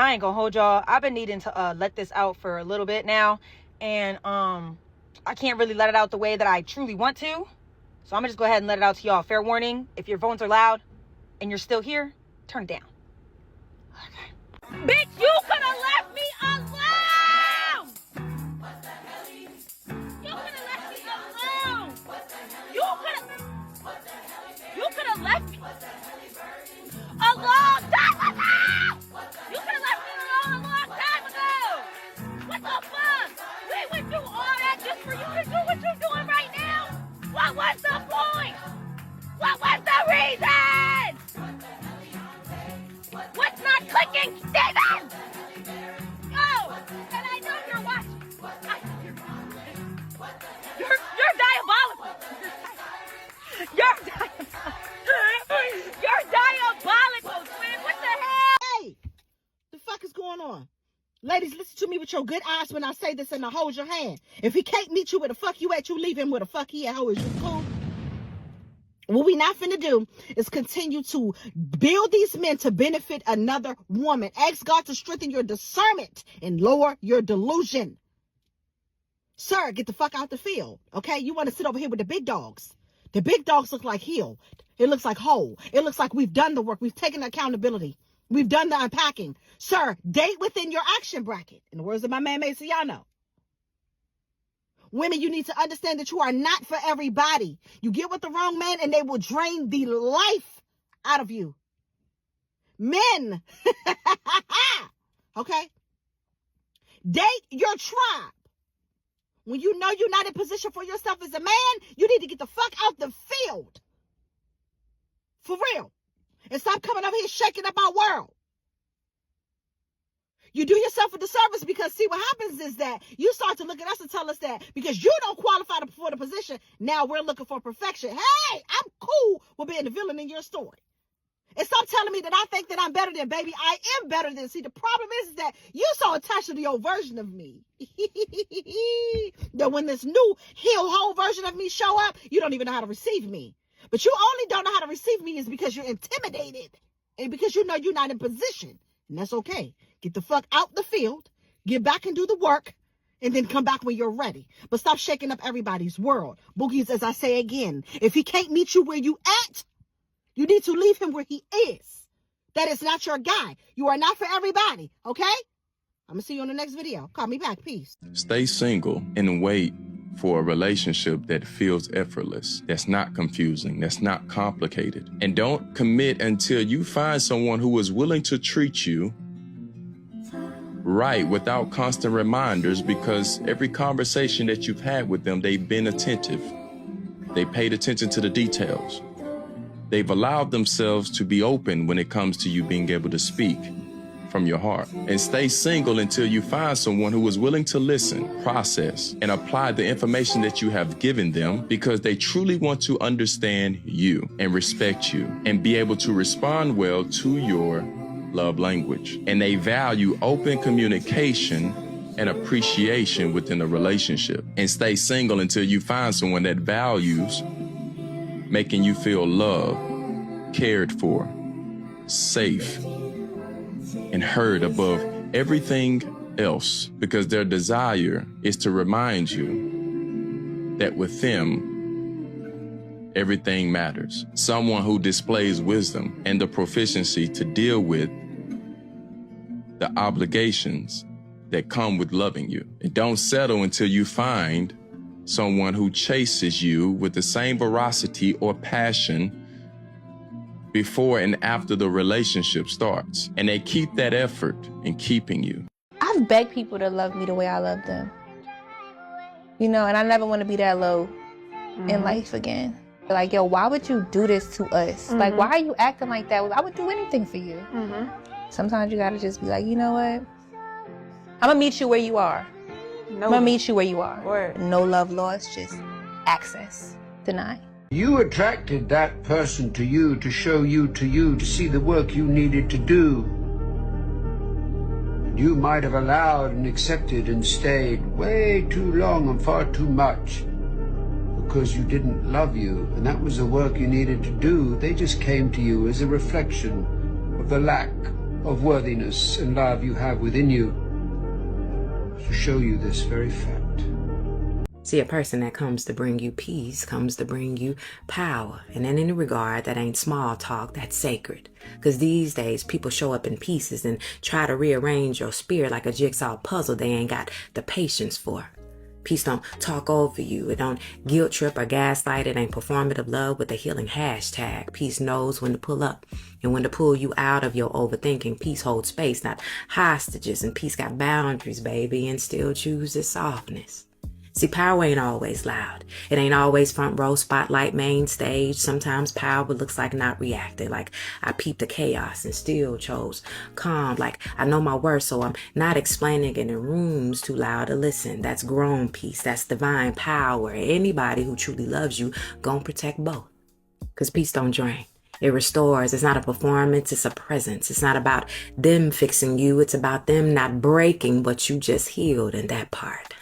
I ain't gonna hold y'all. I've been needing to let this out for a little bit now, and I can't really let it out the way that I truly want to. So I'm gonna just go ahead and let it out to y'all. Fair warning, if your phones are loud and you're still here, turn it down. Okay. Bitch, you could have left me alone! What the hell? You could have left me alone! You could have left me a long time ago! You could have left me alone a long time ago! What the fuck? We went through all that just for you to do what you're doing right now? What was the point? What was the reason? What's not clicking, Steven? Oh, and I know you're watching. You're diabolical. You're diabolical. You're diabolical, twin. What the hell? Hey, the fuck is going on? Ladies, listen to me with your good eyes when I say this, and I hold your hand. If he can't meet you where the fuck you at, you leave him where the fuck he at. How is you cool? What we not finna do is continue to build these men to benefit another woman. Ask God to strengthen your discernment and lower your delusion. Sir, get the fuck out the field, okay? You want to sit over here with the big dogs. The big dogs look like heal. It looks like whole. It looks like we've done the work. We've taken accountability. We've done the unpacking. Sir, date within your action bracket. In the words of my man, Mayciano. Women, you need to understand that you are not for everybody. You get with the wrong man and they will drain the life out of you. Men, okay? Date your tribe. When you know you're not in position for yourself as a man, you need to get the fuck out the field. For real. And stop coming over here shaking up our world. You do yourself a disservice because, see, what happens is that you start to look at us and tell us that because you don't qualify for the position, now we're looking for perfection. Hey, I'm cool with being the villain in your story. And stop telling me that I think that I'm better than, baby. I am better than. See, the problem is that you so attached to the old version of me that when this new whole version of me show up, you don't even know how to receive me. But you only don't know how to receive me is because you're intimidated and because you know you're not in position. And that's okay. Get the fuck out the field, get back and do the work, and then come back when you're ready. But stop shaking up everybody's world. Boogies, as I say again, if he can't meet you where you at, you need to leave him where he is. That is not your guy. You are not for everybody, okay? I'm going to see you on the next video. Call me back. Peace. Stay single and wait for a relationship that feels effortless, that's not confusing, that's not complicated. And don't commit until you find someone who is willing to treat you right without constant reminders, because every conversation that you've had with them, they've been attentive. They paid attention to the details. They've allowed themselves to be open when it comes to you being able to speak from your heart. And stay single until you find someone who is willing to listen, process, and apply the information that you have given them, because they truly want to understand you and respect you and be able to respond well to your love language. And they value open communication and appreciation within a relationship. And stay single until you find someone that values making you feel loved, cared for, safe, and heard above everything else, because their desire is to remind you that with them, everything matters. Someone who displays wisdom and the proficiency to deal with the obligations that come with loving you. And don't settle until you find someone who chases you with the same veracity or passion before and after the relationship starts. And they keep that effort in keeping you. I've begged people to love me the way I love them. You know, and I never want to be that low in life again. Like, yo, why would you do this to us? Like, why are you acting like that? I would do anything for you. Sometimes you gotta just be like, you know what? I'm gonna meet you where you are. I'm gonna meet you where you are. Word. No love lost, just access denied. You attracted that person to you to show you to see the work you needed to do. And you might have allowed and accepted and stayed way too long and far too much because you didn't love you, and that was the work you needed to do. They just came to you as a reflection of the lack of worthiness and love you have within you to show you this very fact. See, a person that comes to bring you peace comes to bring you power. And in any regard, that ain't small talk, that's sacred. Because these days, people show up in pieces and try to rearrange your spirit like a jigsaw puzzle they ain't got the patience for. Peace don't talk over you. It don't guilt trip or gaslight. It ain't performative love with a healing hashtag. Peace knows when to pull up and when to pull you out of your overthinking. Peace holds space, not hostages. And peace got boundaries, baby, and still chooses softness. See, power ain't always loud. It ain't always front row, spotlight, main stage. Sometimes power looks like not reacting, like I peeped the chaos and still chose calm, like I know my worth, so I'm not explaining it in rooms too loud to listen. That's grown peace. That's divine power. Anybody who truly loves you gon' protect both. Because peace don't drain. It restores. It's not a performance. It's a presence. It's not about them fixing you. It's about them not breaking what you just healed in that part.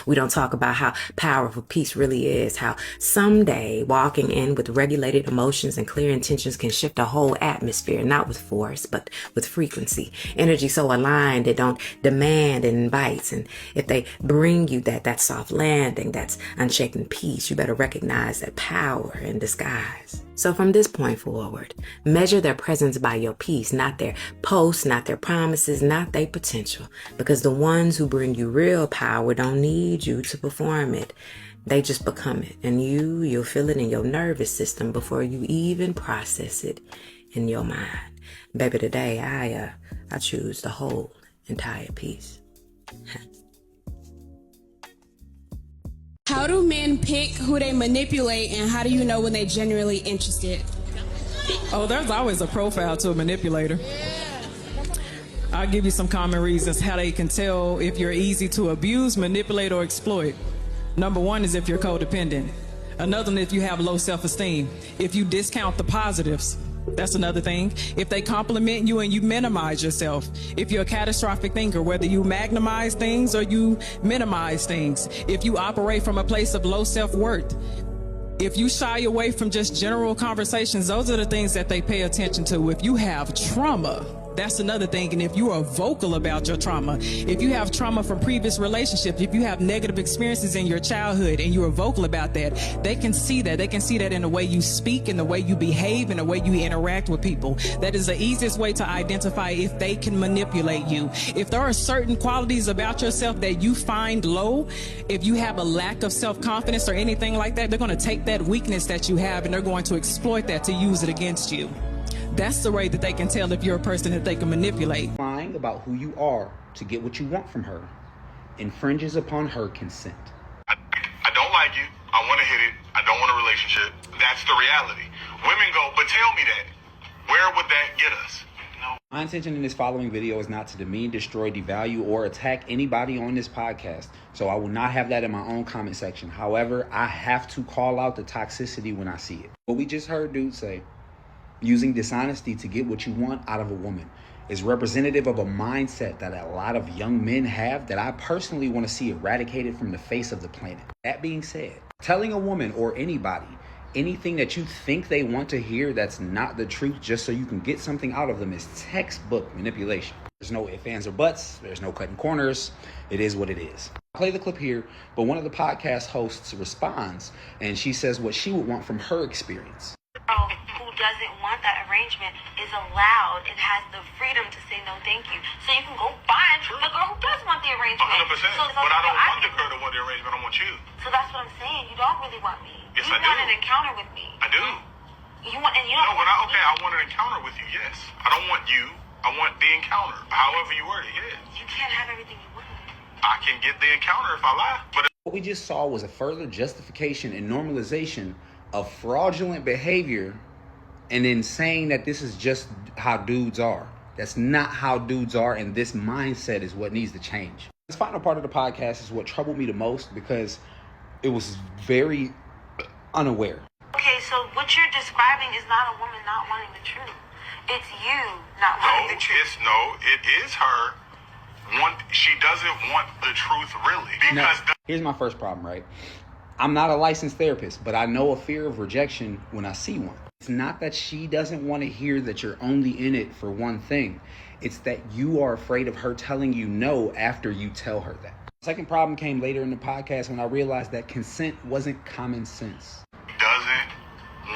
We don't talk about how powerful peace really is, how someday walking in with regulated emotions and clear intentions can shift a whole atmosphere, not with force, but with frequency. Energy so aligned, it don't demand, it invites. And if they bring you that soft landing, that's unshaken peace, you better recognize that power in disguise. So from this point forward, measure their presence by your peace, not their posts, not their promises, not their potential. Because the ones who bring you real power don't need you to perform it. They just become it. And you'll feel it in your nervous system before you even process it in your mind. Baby, today I choose the whole entire piece. How do men pick who they manipulate, and how do you know when they're genuinely interested? Oh, there's always a profile to a manipulator. I'll give you some common reasons how they can tell if you're easy to abuse, manipulate, or exploit. Number one is if you're codependent. Another one, if you have low self-esteem. If you discount the positives. That's another thing. If they compliment you and you minimize yourself. If you're a catastrophic thinker, whether you magnimize things or you minimize things. If you operate from a place of low self-worth. If you shy away from just general conversations, those are the things that they pay attention to. If you have trauma, that's another thing. And if you are vocal about your trauma, if you have trauma from previous relationships, if you have negative experiences in your childhood and you are vocal about that, they can see that. They can see that in the way you speak, in the way you behave, in the way you interact with people. That is the easiest way to identify if they can manipulate you. If there are certain qualities about yourself that you find low, if you have a lack of self-confidence or anything like that, they're going to take that weakness that you have and they're going to exploit that to use it against you. That's the way that they can tell if you're a person that they can manipulate. Lying about who you are to get what you want from her infringes upon her consent. I don't like you. I want to hit it. I don't want a relationship. That's the reality. Women go, but tell me that. Where would that get us? No. My intention in this following video is not to demean, destroy, devalue, or attack anybody on this podcast. So I will not have that in my own comment section. However, I have to call out the toxicity when I see it. What we just heard dude say, using dishonesty to get what you want out of a woman, is representative of a mindset that a lot of young men have that I personally want to see eradicated from the face of the planet. That being said, telling a woman or anybody anything that you think they want to hear that's not the truth just so you can get something out of them is textbook manipulation. There's no ifs, ands, or buts. There's no cutting corners. It is what it is. I'll play the clip here, but one of the podcast hosts responds and she says what she would want from her experience. Who doesn't want that arrangement is allowed and has the freedom to say no thank you. So you can go find the girl who does want the arrangement. 100%. So but I don't want the girl to want the arrangement. I want you. So that's what I'm saying. You don't really want me. Yes, you I do. want an encounter with me. I do. You want, and you don't. No, I want an encounter with you. Yes. I don't want you. I want the encounter. However you word it. Yes. You can't have everything you want. I can get the encounter if I lie. But what we just saw was a further justification and normalization of fraudulent behavior, and then saying that this is just how dudes are. That's not how dudes are, and this mindset is what needs to change. This final part of the podcast is what troubled me the most because it was very unaware. Okay, so what you're describing is not a woman not wanting the truth. It's you not wanting the truth. It is her. She doesn't want the truth really. Because here's my first problem, right? I'm not a licensed therapist, but I know a fear of rejection when I see one. It's not that she doesn't want to hear that you're only in it for one thing. It's that you are afraid of her telling you no after you tell her that. The second problem came later in the podcast when I realized that consent wasn't common sense. Doesn't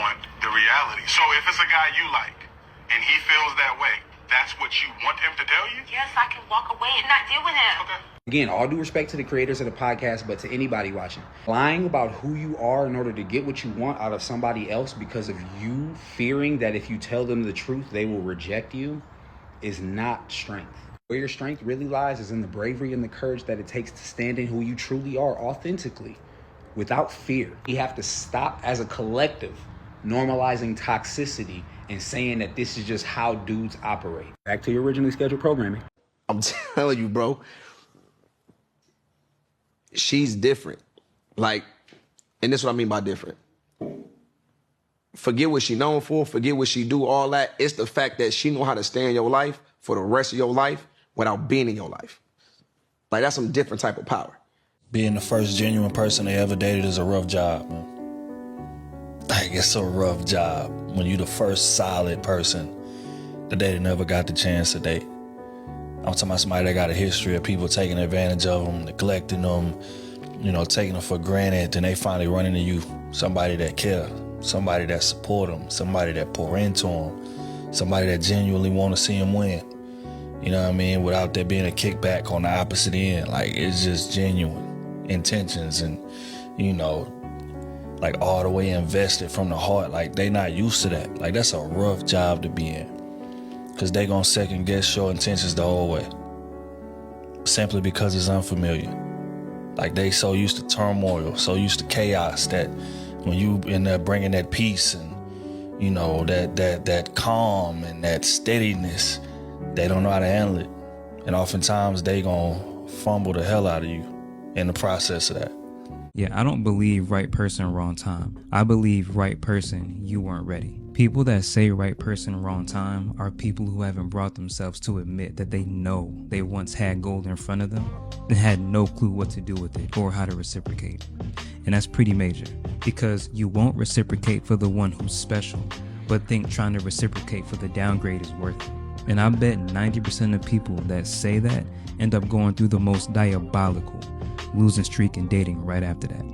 want the reality. So if it's a guy you like and he feels that way, that's what you want him to tell you? Yes, I can walk away and not deal with him. Okay. Again, all due respect to the creators of the podcast, but to anybody watching. Lying about who you are in order to get what you want out of somebody else because of you fearing that if you tell them the truth, they will reject you is not strength. Where your strength really lies is in the bravery and the courage that it takes to stand in who you truly are authentically, without fear. We have to stop as a collective normalizing toxicity and saying that this is just how dudes operate. Back to your originally scheduled programming. I'm telling you, bro, she's different. Like, and this is what I mean by different. Forget what she known for, forget what she do, all that. It's the fact that she know how to stay in your life for the rest of your life without being in your life. Like, that's some different type of power. Being the first genuine person they ever dated is a rough job, man. Like, it's a rough job when you the first solid person that they never got the chance to date. I'm talking about somebody that got a history of people taking advantage of them, neglecting them, you know, taking them for granted. Then they finally run into you, somebody that care, somebody that support them, somebody that pour into them, somebody that genuinely want to see them win. You know what I mean? Without there being a kickback on the opposite end. Like, it's just genuine intentions and, you know, like all the way invested from the heart. Like, they not used to that. Like, that's a rough job to be in. Because they gonna second guess your intentions the whole way. Simply because it's unfamiliar. Like, they so used to turmoil, so used to chaos that when you in there bringing that peace and, you know, that calm and that steadiness, they don't know how to handle it. And oftentimes they gonna fumble the hell out of you in the process of that. Yeah, I don't believe right person, wrong time. I believe right person, you weren't ready. People that say right person, wrong time are people who haven't brought themselves to admit that they know they once had gold in front of them and had no clue what to do with it or how to reciprocate. And that's pretty major, because you won't reciprocate for the one who's special, but think trying to reciprocate for the downgrade is worth it. And I bet 90% of people that say that end up going through the most diabolical losing streak in dating right after that.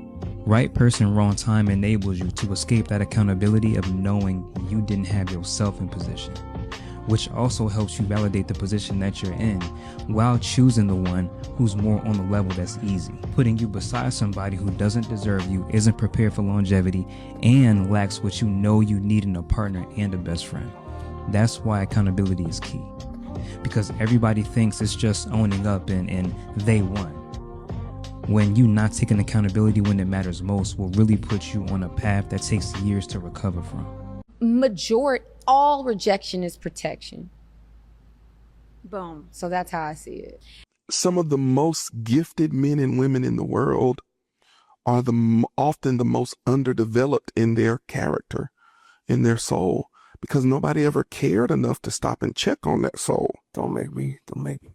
Right person, wrong time enables you to escape that accountability of knowing you didn't have yourself in position, which also helps you validate the position that you're in while choosing the one who's more on the level that's easy. Putting you beside somebody who doesn't deserve you, isn't prepared for longevity, and lacks what you know you need in a partner and a best friend. That's why accountability is key, because everybody thinks it's just owning up and they won. When you not taking accountability when it matters most will really put you on a path that takes years to recover from. All rejection is protection. Boom. So that's how I see it. Some of the most gifted men and women in the world are often the most underdeveloped in their character, in their soul, because nobody ever cared enough to stop and check on that soul. Don't make me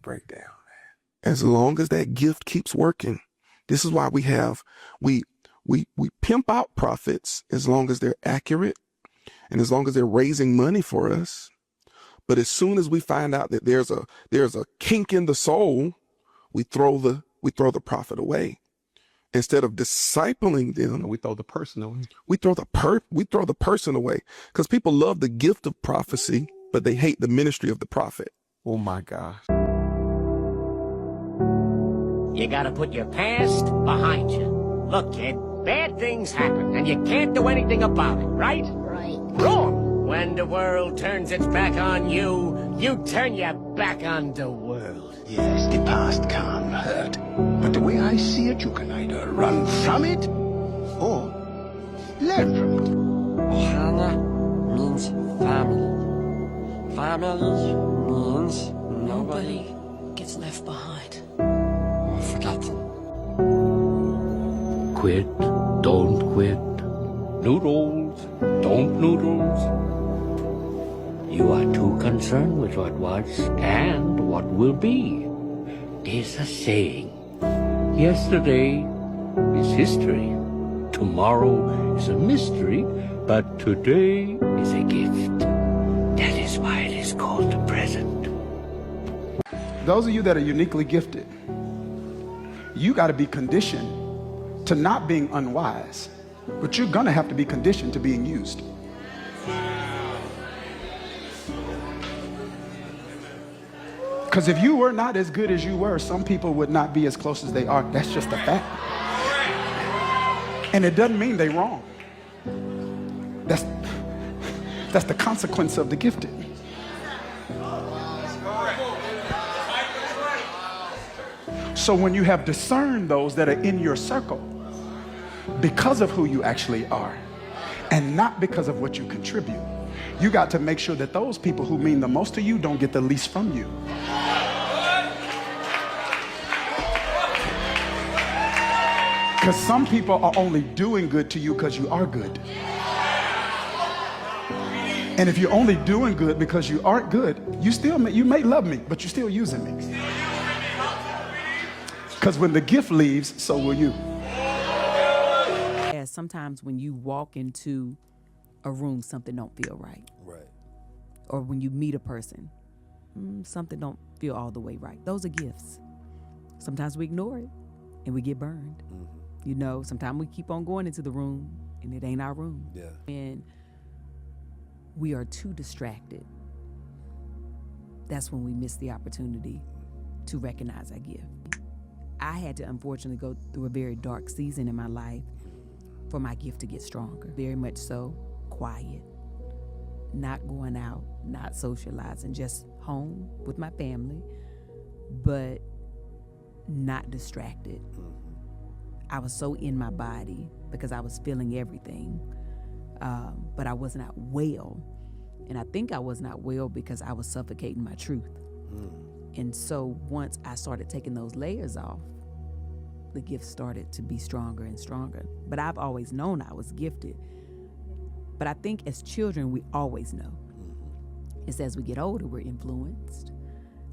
break down, man. As long as that gift keeps working. This is why we pimp out prophets as long as they're accurate and as long as they're raising money for us. But as soon as we find out that there's a kink in the soul, we throw the prophet away. Instead of discipling them, we throw the person away. We throw the person away, because people love the gift of prophecy, but they hate the ministry of the prophet. Oh my gosh. You gotta put your past behind you. Look, kid, bad things happen, and you can't do anything about it, right? Right. Wrong! When the world turns its back on you, you turn your back on the world. Yes, the past can hurt. But the way I see it, you can either run from it, or learn from it. Ohana means family. Family means nobody gets left behind. Forgotten. Quit, don't quit. Noodles, don't noodles. You are too concerned with what was and what will be. There's a saying. Yesterday is history. Tomorrow is a mystery. But today is a gift. That is why it is called the present. Those of you that are uniquely gifted, you got to be conditioned to not being unwise, but you're going to have to be conditioned to being used. Because if you were not as good as you were, some people would not be as close as they are. That's just a fact. And it doesn't mean they're wrong. That's the consequence of the gifted. So when you have discerned those that are in your circle because of who you actually are and not because of what you contribute, you got to make sure that those people who mean the most to you don't get the least from you. Because some people are only doing good to you because you are good. And if you're only doing good because you aren't good, you may love me, but you're still using me. Because when the gift leaves, so will you. Sometimes when you walk into a room, something don't feel right. Right. Or when you meet a person, something don't feel all the way right. Those are gifts. Sometimes we ignore it and we get burned. You know, sometimes we keep on going into the room and it ain't our room. Yeah. And we are too distracted. That's when we miss the opportunity to recognize our gift. I had to unfortunately go through a very dark season in my life for my gift to get stronger. Very much so, quiet, not going out, not socializing, just home with my family, but not distracted. I was so in my body because I was feeling everything, but I was not well. And I think I was not well because I was suffocating my truth. And so once I started taking those layers off, the gift started to be stronger and stronger. But I've always known I was gifted. But I think as children, we always know. It's as we get older, we're influenced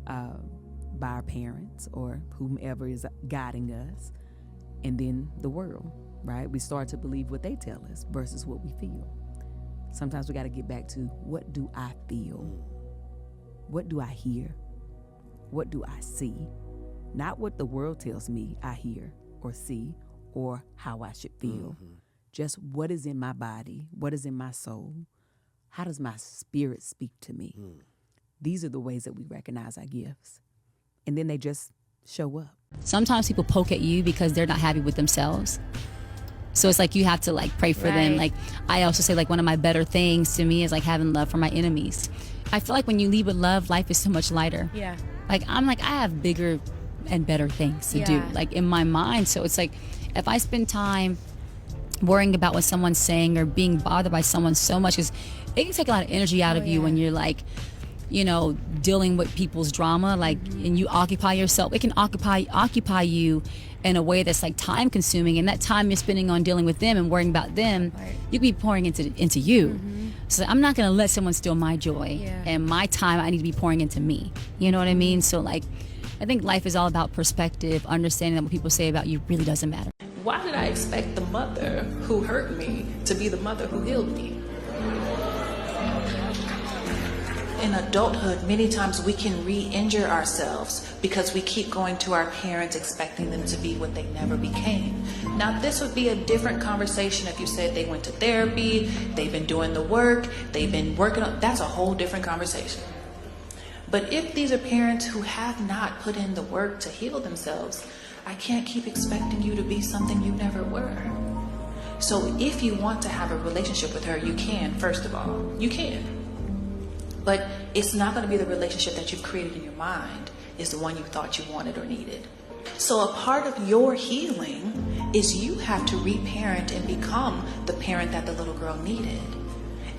by our parents or whomever is guiding us. And then the world, right? We start to believe what they tell us versus what we feel. Sometimes we got to get back to, what do I feel? What do I hear? What do I see? Not what the world tells me I hear or see or how I should feel. Just what is in my body? What is in my soul? How does my spirit speak to me? These are the ways that we recognize our gifts. And then they just show up. Sometimes people poke at you because they're not happy with themselves. So it's like you have to pray for them. Like I also say one of my better things to me is having love for my enemies. I feel like when you lead with love, life is so much lighter. Yeah. I have bigger and better things to do in my mind. So it's if I spend time worrying about what someone's saying or being bothered by someone so much, because it can take a lot of energy out of you when you're dealing with people's drama, and you occupy yourself. It can occupy you in a way that's time consuming, and that time you're spending on dealing with them and worrying about them, you can be pouring into you. So I'm not gonna let someone steal my joy and my time. I need to be pouring into me. You know what I mean? So I think life is all about perspective, understanding that what people say about you really doesn't matter. Why did I expect the mother who hurt me to be the mother who healed me? In adulthood, many times we can re-injure ourselves because we keep going to our parents expecting them to be what they never became. Now, this would be a different conversation if you said they went to therapy, they've been doing the work, they've been working on, that's a whole different conversation. But if these are parents who have not put in the work to heal themselves, I can't keep expecting you to be something you never were. So if you want to have a relationship with her, you can, first of all, you can. But it's not going to be the relationship that you've created in your mind is the one you thought you wanted or needed. So a part of your healing is you have to reparent and become the parent that the little girl needed.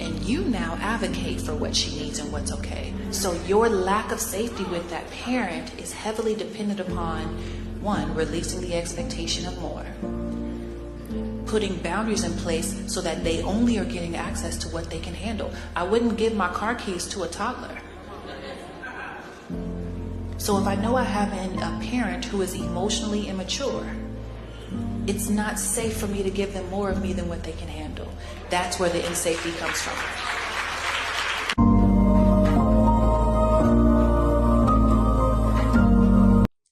And you now advocate for what she needs and what's okay. So your lack of safety with that parent is heavily dependent upon, one, releasing the expectation of more, putting boundaries in place so that they only are getting access to what they can handle. I wouldn't give my car keys to a toddler. So if I know I have a parent who is emotionally immature, it's not safe for me to give them more of me than what they can handle. That's where the insafety comes from.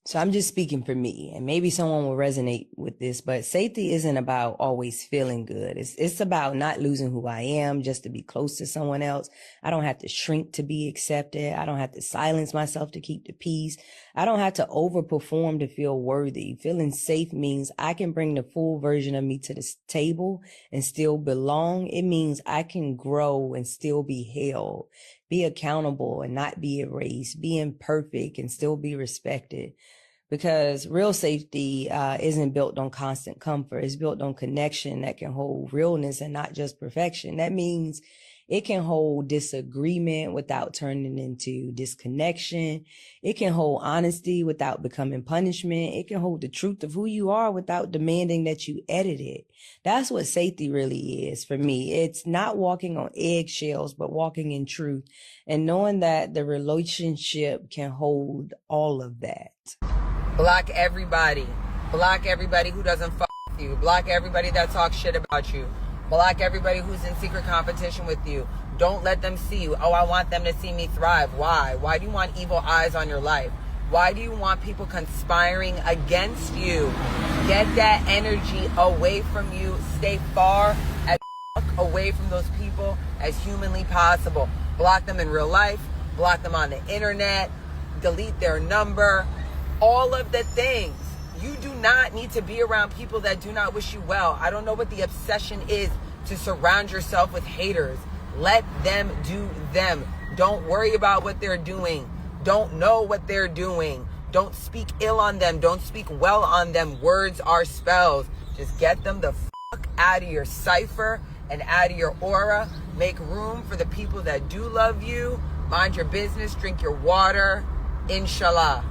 So I'm just speaking for me, and maybe someone will resonate with this, but safety isn't about always feeling good. It's about not losing who I am just to be close to someone else. I don't have to shrink to be accepted. I don't have to silence myself to keep the peace. I don't have to overperform to feel worthy. Feeling safe means I can bring the full version of me to the table and still belong. It means I can grow and still be held, be accountable and not be erased, be imperfect and still be respected. Because real safety isn't built on constant comfort. It's built on connection that can hold realness and not just perfection. That means it can hold disagreement without turning into disconnection. It can hold honesty without becoming punishment. It can hold the truth of who you are without demanding that you edit it. That's what safety really is for me. It's not walking on eggshells, but walking in truth and knowing that the relationship can hold all of that. Block everybody. Block everybody who doesn't fuck with you. Block everybody that talks shit about you. Block everybody who's in secret competition with you. Don't let them see you. Oh, I want them to see me thrive. Why? Why do you want evil eyes on your life? Why do you want people conspiring against you? Get that energy away from you. Stay far as away from those people as humanly possible. Block them in real life. Block them on the internet. Delete their number. All of the things. You do not need to be around people that do not wish you well. I don't know what the obsession is to surround yourself with haters. Let them do them. Don't worry about what they're doing. Don't know what they're doing. Don't speak ill on them. Don't speak well on them. Words are spells. Just get them the fuck out of your cipher and out of your aura. Make room for the people that do love you. Mind your business. Drink your water. Inshallah.